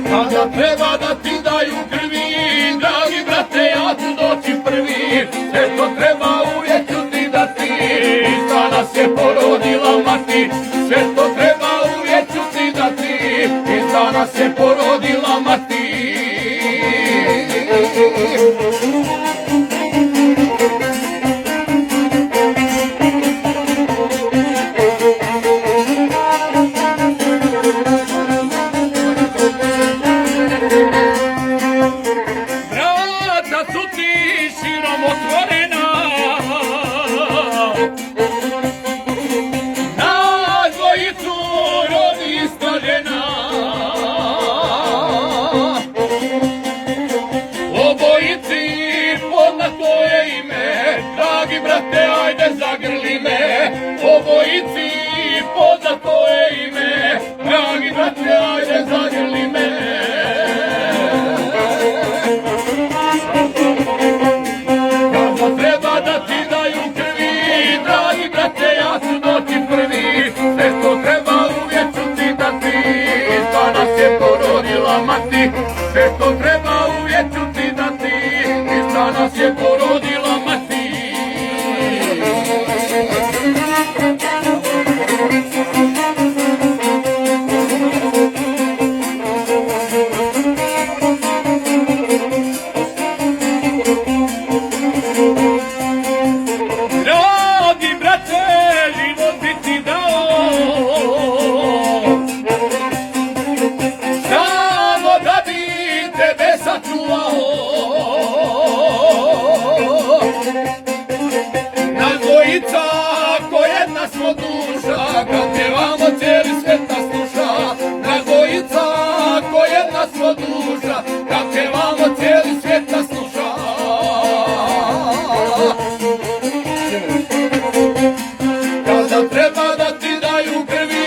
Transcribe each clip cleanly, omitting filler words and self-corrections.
Kada treba da ti daju krvi, dragi brate, ja ću doći prvi. Sve što treba uvijek ću ti dati, za nas je porodila mati. Sve što treba uvijek ću ti dati, i za nas je porodila mati. Vrata su ti širom otvorena, na dvojicu rodi stavljena. Obojici poznato je ime, dragi brate, ajde zagrli me. Obojici poznato je ime, dragi brate, ajde zagrli me. Kada treba da ti daju krvi, dragi brate, ja ću doći prvi. Sve što treba uvijek ću ti dati, za nas je porodila mati. Sve što treba uvijek ću ti dati, i za nas je porodila mati. Dragi brate, život bi ti dao, samo da bi tebe sačuvao. Nas dvojica ko jedna smo duša, kad pjevamo cijeli svijet nas sluša. Nas dvojica ko jedna smo duša, kad pjevamo cijeli svijet nas sluša. Kada treba da ti daju krvi,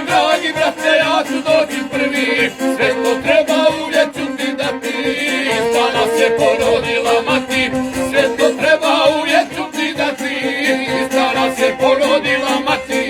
dragi brate, ja ću doći prvi. Sve što treba uvijek ću ti dati, za nas je porodila mati. Sve što treba uvijek ću ti dati, za nas je porodila mati.